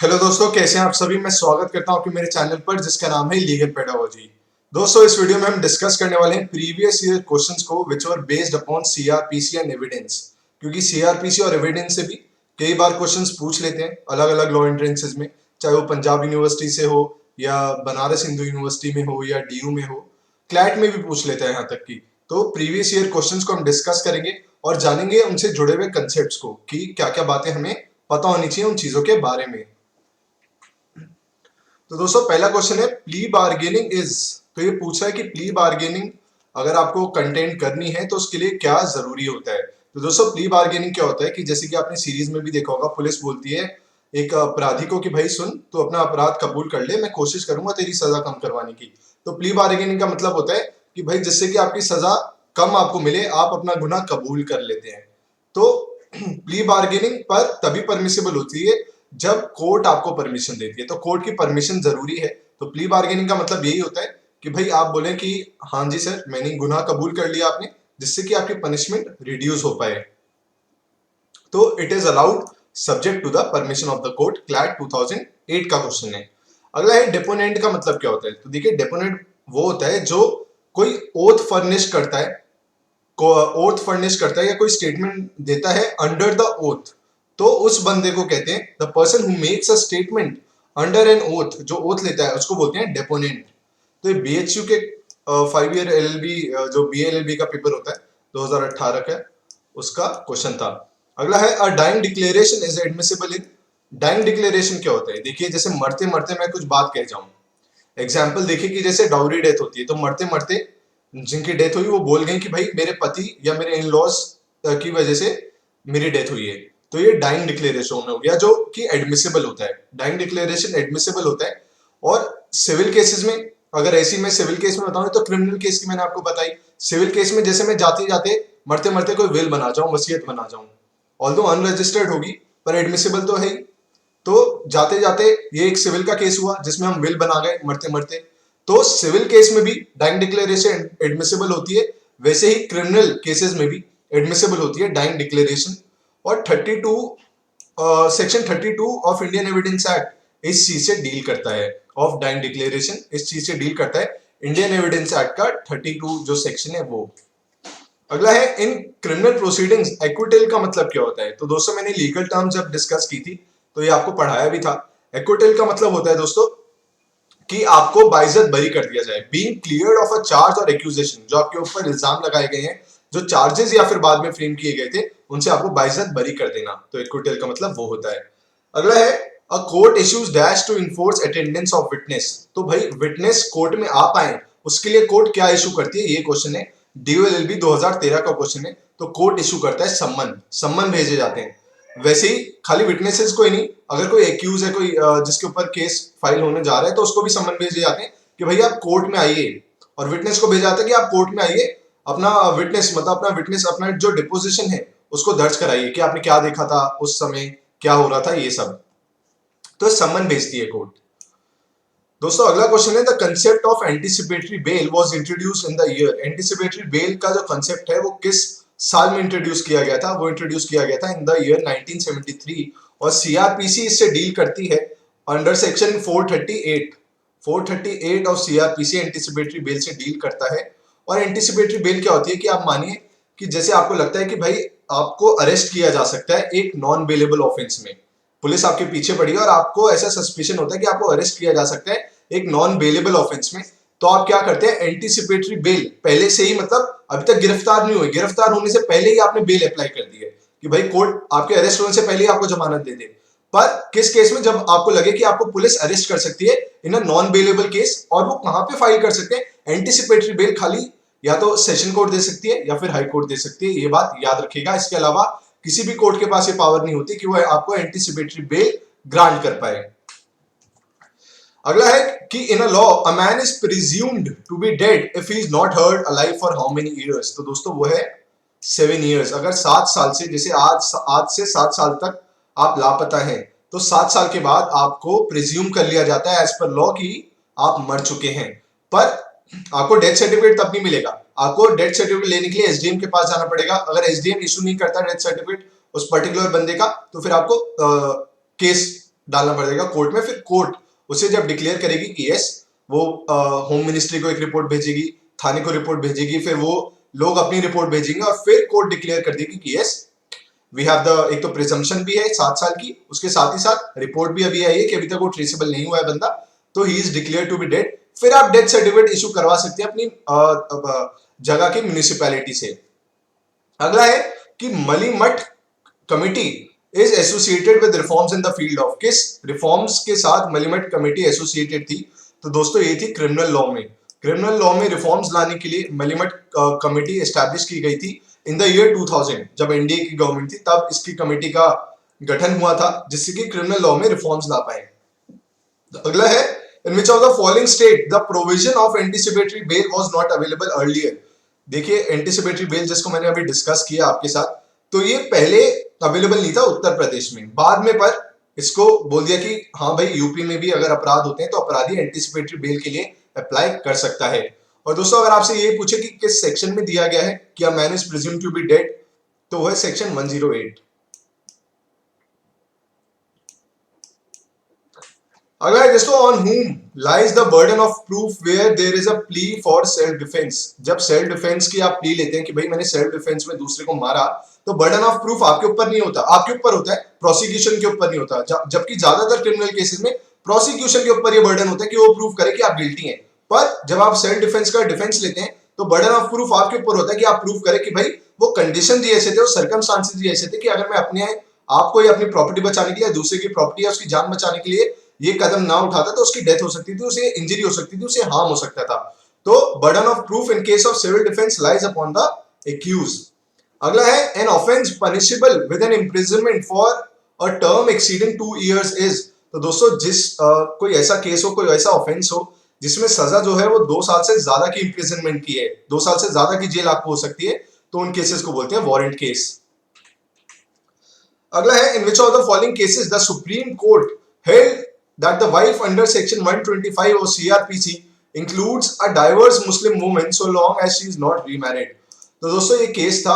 Hello दोस्तों, कैसे हैं आप सभी। मैं स्वागत करता हूं आपके मेरे चैनल पर जिसका नाम है लीगल पेडागोजी। दोस्तों, इस वीडियो में हम डिस्कस करने वाले हैं प्रीवियस ईयर क्वेश्चंस को which were based upon CrPC and evidence. क्योंकि सीआरपीसी और एविडेंस से भी कई बार क्वेश्चंस पूछ लेते हैं अलग अलग लॉ एंट्रेंसेस में, चाहे वो पंजाब यूनिवर्सिटी से हो या बनारस हिंदू यूनिवर्सिटी में हो या डीयू में हो, क्लैट में भी पूछ लेते हैं यहाँ तक की। तो प्रीवियस ईयर क्वेश्चंस को हम डिस्कस करेंगे और जानेंगे उनसे जुड़े हुए कंसेप्ट को कि क्या क्या बातें हमें पता होनी चाहिए उन चीजों के बारे में। तो दोस्तों, पहला क्वेश्चन है प्ली बार्गेनिंग इज। तो ये पूछ रहा है कि प्ली बार्गेनिंग अगर आपको कंटेंट करनी है तो उसके लिए क्या जरूरी होता है। तो दोस्तों, प्ली बार्गेनिंग क्या होता है कि जैसे कि आपने सीरीज में भी देखा होगा, पुलिस बोलती है एक अपराधी को कि भाई सुन, तो अपना अपराध कबूल कर ले, मैं कोशिश करूंगा तेरी सजा कम करवाने की। तो प्ली बार्गेनिंग का मतलब होता है कि भाई जिससे कि आपकी सजा कम आपको मिले, आप अपना गुनाह कबूल कर लेते हैं। तो प्ली बार्गेनिंग पर तभी परमिसेबल होती है जब कोर्ट आपको परमिशन देती है। तो कोर्ट की परमिशन जरूरी है। तो प्ली बार्गेनिंग का मतलब यही होता है कि भाई आप बोले कि हाँ जी सर, मैंने गुनाह कबूल कर लिया आपने, जिससे कि आपकी पनिशमेंट रिड्यूस हो पाए। तो it is allowed subject to the permission of the court. CLAT 2008 का क्वेश्चन है। अगला है डेपोनेंट का मतलब क्या होता है। तो देखिए, डेपोनेंट वो होता है जो कोई ओथ फर्निश करता है, ओथ फर्निश करता है या कोई स्टेटमेंट देता है अंडर द ओथ। तो उस बंदे को कहते हैं the person who makes a statement under N oath. जो ओथ लेता है उसको बोलते हैं डेपोनेंट। तो ये बीएचयू के 5 ईयर एलएलबी जो बीएलएलबी का पेपर होता है 2018 का, उसका क्वेश्चन था। अगला है a dying declaration is admissible in. Dying declaration क्या होता है। देखिए, जैसे मरते मरते मैं कुछ बात कह जाऊं, एग्जाम्पल देखिए कि जैसे डाउरी डेथ होती है, तो मरते मरते जिनकी डेथ हुई वो बोल गए कि भाई मेरे पति या मेरे इन लॉज की वजह से मेरी डेथ हुई है। तो ये डाइंग डिक्लेरेशन हो गया जो कि एडमिसिबल होता है। डाइंग डिक्लेरेशन एडमिसिबल होता है। और सिविल केसेस में, अगर ऐसी मैं सिविल केस में बताऊं तो क्रिमिनल केस की मैंने आपको बताई। सिविल केस में जैसे मैं जाते जाते मरते मरते कोई विल बना जाऊं, वसीयत बना जाऊं, ऑल्दो अनरजिस्टर्ड होगी पर एडमिसिबल तो है ही। तो जाते जाते ये एक सिविल का केस हुआ जिसमें हम विल बना गए मरते मरते। तो सिविल केस में भी डाइंग डिक्लेरेशन एडमिसिबल होती है, वैसे ही क्रिमिनल केसेस में भी एडमिसिबल होती है डाइंग डिक्लेरेशन। और 32 section 32 of Indian Evidence Act इस चीज से डील करता है। ऑफ डाइंग डिक्लेरेशन इस चीज से डील करता है इंडियन एविडेंस एक्ट का 32 जो सेक्शन है वो। अगला है इन क्रिमिनल प्रोसीडिंग्स एक्विटल का मतलब क्या होता है। तो दोस्तों, मैंने लीगल टर्म जब डिस्कस की थी तो ये आपको पढ़ाया भी था। एक्विटल का मतलब होता है दोस्तों कि आपको बाइज्जत बरी कर दिया जाए, being cleared of a charge और एक्यूजेशन। जो आपके ऊपर इल्जाम लगाए गए हैं, जो चार्जेस या फिर बाद में फ्रेम किए गए थे, उनसे आपको बाइज्जत बरी कर देना। तो एक्विटल का मतलब वो होता है। अगला है a court issues dash to enforce attendance of witness. तो भाई विटनेस कोर्ट में आ पाए उसके लिए कोर्ट क्या इशू करती है, ये क्वेश्चन है। डीओएलएलबी 2013 का क्वेश्चन है। तो कोर्ट इशू करता है सम्मन, सम्मन भेजे जाते हैं। वैसे ही खाली विटनेसेस को ही नहीं, अगर कोई एक्यूज है, कोई जिसके ऊपर केस फाइल होने जा रहा है, तो उसको भी सम्मन भेजे जाते हैं कि भैया आप कोर्ट में आइए। और विटनेस को भेजा जाता है कि आप कोर्ट में आइए, अपना विटनेस मतलब अपना विटनेस अपना जो डिपोजिशन है उसको दर्ज कराइए कि आपने क्या देखा था उस समय, क्या हो रहा था, ये सब। तो सम्मन भेजती है कोर्ट। दोस्तों, अगला क्वेश्चन है the concept of anticipatory bail was introduced in the year. Anticipatory bail का जो कंसेप्ट है वो किस साल में इंट्रोड्यूस किया गया था। वो इंट्रोड्यूस किया गया था इन द ईयर 1973। और सीआरपीसी इससे डील करती है under section 438। 438 of CrPC anticipatory bail से डील करता है। और एंटीसिपेटरी बेल क्या होती है कि आप मानिए कि जैसे आपको लगता है कि भाई आपको अरेस्ट किया जा सकता है एक नॉन बेलेबल ऑफेंस में, पुलिस आपके पीछे पड़ी है और आपको ऐसा सस्पिशन होता है कि आपको अरेस्ट किया जा सकता है एक नॉन बेलेबल ऑफेंस में। तो आप क्या करते हैं, एंटीसिपेटरी बेल पहले से ही, मतलब अभी तक गिरफ्तार नहीं हुए, गिरफ्तार होने से पहले ही आपने बेल अप्लाई कर दी है कि भाई कोर्ट आपके अरेस्ट होने से पहले ही आपको जमानत दे दे। पर किस केस में, जब आपको लगे कि आपको पुलिस अरेस्ट कर सकती है इन अ नॉन बेलेबल केस, और वो कहां पे फाइल कर सकते हैं, एंटीसिपेटरी बेल खाली या तो सेशन कोर्ट दे सकती है या फिर हाई कोर्ट दे सकती है। ये बात याद रखिएगा। इसके अलावा किसी भी कोर्ट के पास ये पावर नहीं होती कि वो आपको एंटीसिपेटरी बेल ग्रांट कर पाए। अगला है कि in a law a man is presumed to be dead if he is not heard alive for how many years. तो दोस्तों वो है 7 इयर्स। अगर 7 साल से, जैसे आज से 7 साल तक आप लापता हैं, तो 7 साल के बाद आपको प्रिज्यूम कर लिया जाता है एज पर लॉ की आप मर चुके हैं। पर आपको डेथ सर्टिफिकेट तब नहीं मिलेगा। आपको डेथ सर्टिफिकेट लेने के लिए एसडीएम के पास जाना पड़ेगा। अगर एसडीएम इशू नहीं करता डेथ सर्टिफिकेट उस पर्टिकुलर बंदे का, तो फिर आपको केस डालना पड़ेगा कोर्ट में, फिर कोर्ट उसे जब डिक्लेयर करेगी कि यस, वो होम मिनिस्ट्री को एक रिपोर्ट भेजेगी, थाने को रिपोर्ट भेजेगी, फिर वो लोग अपनी रिपोर्ट भेजेंगे और फिर कोर्ट डिक्लेयर कर देगी कि यस वी हैव द, एक तो प्रिजम्पशन भी है 7 साल की, उसके साथ ही साथ रिपोर्ट भी अभी आई है कि अभी तक वो ट्रेसेबल नहीं हुआ है बंदा, तो he is declare to be dead. फिर आप डेथ सर्टिफिकेट इशू करवा सकते हैं अपनी जगह की म्यूनिसिपैलिटी से। अगला है कि Malimath committee is associated with reforms in the field of, किस रिफॉर्म्स के साथ मलिमठ कमिटी एसोसिएटेड थी? तो दोस्तों ये थी क्रिमिनल लॉ में। क्रिमिनल लॉ में रिफॉर्म्स लाने के लिए मलिमठ कमिटी एस्टैब्लिश की गई थी इन द ईयर 2000, जब एनडीए की गवर्नमेंट थी तब इसकी कमेटी का गठन हुआ था जिससे कि क्रिमिनल लॉ में रिफॉर्म्स ला पाए। अगला है in which of the following state the provision of anticipatory bail was not available earlier. देखिए एंटीसिपेटरी बेल जिसको मैंने अभी डिस्कस किया आपके साथ, तो ये पहले अवेलेबल नहीं था उत्तर प्रदेश में, बाद में पर इसको बोल दिया कि हाँ भाई यूपी में भी अगर अपराध होते हैं तो अपराधी एंटीसिपेटरी बेल के लिए अप्लाई कर सकता है। और दोस्तों अगर आपसे ये पूछे कि किस सेक्शन में दिया गया है कि a man is presumed to be dead, तो वह सेक्शन 108। अगर दोस्तों on whom lies the burden of proof where there is a plea for self defense, जब सेल्फ डिफेंस की आप प्ली लेते हैं कि भाई मैंने सेल्फ डिफेंस में दूसरे को मारा, तो बर्डन ऑफ प्रूफ आपके ऊपर नहीं होता, आपके ऊपर होता है, प्रोसिक्यूशन के ऊपर नहीं होता। जबकि ज्यादातर क्रिमिनल केसेस में प्रोसिक्यूशन के ऊपर ये बर्डन होता है कि वो प्रूफ करे कि आप गिल्टी हैं। पर जब आप सेल्फ डिफेंस का डिफेंस लेते हैं तो बर्डन ऑफ प्रूफ आपके ऊपर होता है कि आप प्रूफ करें कि भाई वो कंडीशन ही ऐसे थे, वो सर्कमस्टांसेस ही ऐसे थे कि अगर मैं अपने आपको या अपनी प्रॉपर्टी बचाने के लिए, दूसरे की प्रॉपर्टी या उसकी जान बचाने के लिए ये कदम ना उठाता तो उसकी डेथ हो सकती थी, उसे इंजरी हो सकती थी, उसे हार्म हो सकता था। तो burden of proof in case of civil defence lies upon the accuse. अगला है an offence punishable with an imprisonment for a term exceeding 2 years is. तो दोस्तों जिस कोई ऐसा केस हो, कोई ऐसा ऑफेंस हो जिसमें सजा जो है वो 2 साल से ज्यादा की इंप्रिजनमेंट की है, 2 साल से ज्यादा की जेल आपको हो सकती है, तो उन केसेस को बोलते हैं वारंट केस। अगला है in which of the following cases the Supreme Court held that the wife under section 125 of CRPC includes a diverse Muslim woman so long as she is not remarried। तो दोस्तों ये case था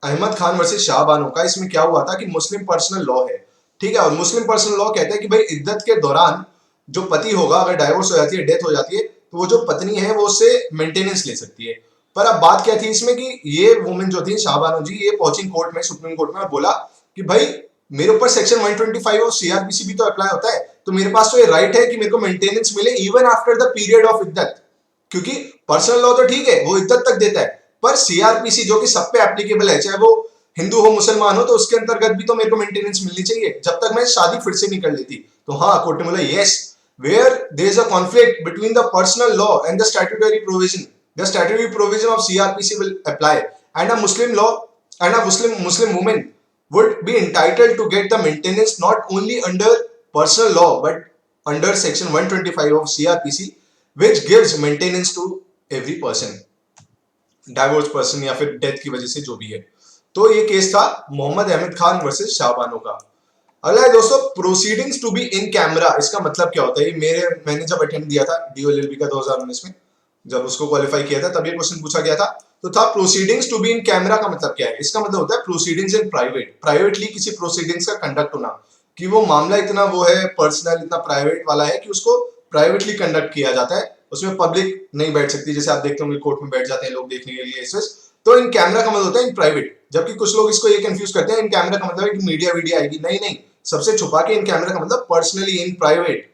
Ahmad Khan versus Shah Bano का। इसमें क्या हुआ था कि मुस्लिम पर्सनल लॉ है, ठीक है, और मुस्लिम पर्सनल लॉ कहता है कि भाई इद्दत के दौरान जो पति होगा अगर डाइवोर्स हो जाती है, डेथ हो जाती है, तो वो जो पत्नी है वो उससे मेंटेनेंस ले सकती है। पर अब बात क्या थी इसमें कि ये वुमेन जो थी शाह बानो जी, ये पहुंची कोर्ट में, सुप्रीम कोर्ट में, और बोला कि भाई मेरे ऊपर सेक्शन 125 और सीआरपीसी भी तो अप्लाई होता है, तो मेरे पास तो ये राइट है कि मेरे को मेंटेनेंस मिले even after the period of इद्दत। क्योंकि पर्सनल लॉ तो ठीक है वो इद्दत तक देता है, पर सीआरपीसी जो कि सब पे एप्लीकेबल है, चाहे वो हिंदू हो मुसलमान हो, तो उसके अंतर्गत भी तो मेरे को मेंटेनेंस मिलनी चाहिए जब तक मैं शादी फिर से नहीं कर लेती। तो हाँ, कोर्ट ने बोला yes, where there is a conflict between the personal law and the statutory provision, the statutory provision of CrPC will apply and a Muslim law and a Muslim women would be entitled to get the maintenance not only under personal law but under section 125 of CRPC which gives maintenance to every person, divorced person या फिर death की वजह से जो भी है। तो ये केस था मोहम्मद अहमद खान वर्सेस शाहबानो का। अगला है दोस्तों proceedings to be in camera. इसका मतलब क्या होता है? मैंने जब अटेम्प्ट दिया था DOLLB का 2019 में, जब उसको क्वालिफाई किया था तब ये क्वेश्चन पूछा गया था, तो था proceedings to be in camera का मतलब क्या है? इसका मतलब होता है प्रोसीडिंग्स इन प्राइवेट, प्राइवेटली किसी प्रोसीडिंग्स का कंडक्ट होना, कि वो मामला इतना वो है पर्सनल, इतना प्राइवेट वाला है कि उसको प्राइवेटली कंडक्ट किया जाता है, उसमें पब्लिक नहीं बैठ सकती, जैसे आप देखते होंगे कोर्ट में बैठ जाते हैं लोग देखने के लिए। तो इन कैमरा का मतलब होता है इन प्राइवेट। जबकि कुछ लोग इसको ये कंफ्यूज करते हैं, इन कैमरा का मतलब है कि मीडिया वीडिया आएगी, नहीं नहीं, सबसे छुपा के इन कैमरा का मतलब पर्सनली इन प्राइवेट।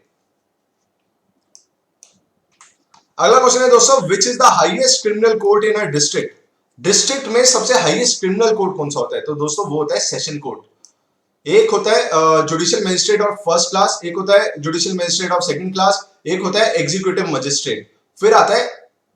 अगला क्वेश्चन है दोस्तों, which is the highest criminal court in a district? District में सबसे हाईएस्ट क्रिमिनल कोर्ट कौन सा होता है? तो दोस्तों वो होता है सेशन कोर्ट। एक होता है judicial magistrate of first class, एक होता है judicial magistrate of second class, एक होता है एग्जीक्यूटिव मजिस्ट्रेट, फिर आता है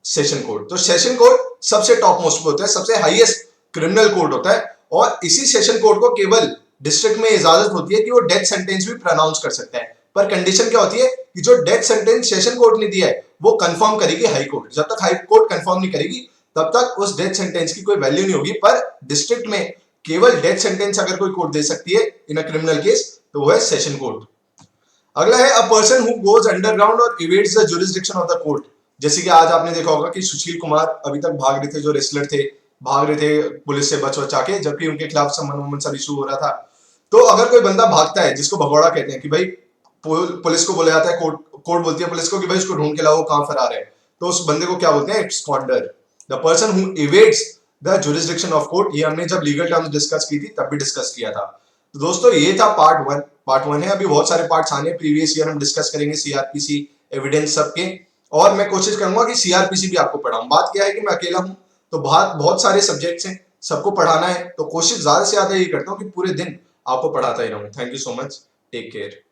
सेशन कोर्ट। तो सेशन कोर्ट सबसे टॉप मोस्ट होता है, सबसे हाईएस्ट क्रिमिनल कोर्ट होता है, और इसी सेशन कोर्ट को केवल डिस्ट्रिक्ट में इजाजत होती है कि वो डेथ सेंटेंस भी प्रोनाउंस कर सकता है। पर कंडीशन क्या होती है कि जो डेथ सेंटेंस सेशन कोर्ट ने दिया है वो कंफर्म करेगी हाई कोर्ट। जब तक हाई कोर्ट कंफर्म नहीं करेगी तब तक उस डेथ सेंटेंस की कोई वैल्यू नहीं होगी। पर डिस्ट्रिक्ट में केवल डेथ सेंटेंस अगर कोई कोर्ट दे सकती है इन अ क्रिमिनल केस तो वो है सेशन कोर्ट। अगला है a person who goes underground और evades the jurisdiction of the court. जैसे कि आज आपने देखा होगा कि सुशील कुमार अभी तक भाग रहे थे, जो रेसलर थे, भाग रहे थे पुलिस से बच बचा के, जबकि उनके खिलाफ समन वमन सब इशू हो रहा था। तो अगर कोई बंदा भागता है, जिसको भगौड़ा कहते हैं, कि भाई पुलिस को बोला जाता है, कोर्ट बोलती है पुलिस को कि भाई उसको ढूंढ के लाओ, कहां फरार है, तो उस बंदे को क्या बोलते हैं, absconder, the person who evades the jurisdiction of court. ये हमने जब लीगल टर्म्स डिस्कस की थी तब भी डिस्कस किया था। तो दोस्तों ये था पार्ट वन है, अभी बहुत सारे पार्ट्स आने हैं, प्रीवियस ईयर हम डिस्कस करेंगे सीआरपीसी, एविडेंस सबके, और मैं कोशिश करूंगा कि सीआरपीसी भी आपको पढ़ाऊं। बात क्या है कि मैं अकेला हूं, तो बहुत सारे सब्जेक्ट्स हैं, सबको पढ़ाना है, तो कोशिश ज्यादा से ज्यादा ये करता हूँ कि पूरे दिन आपको पढ़ाता ही रहूं। Thank you so much, take care.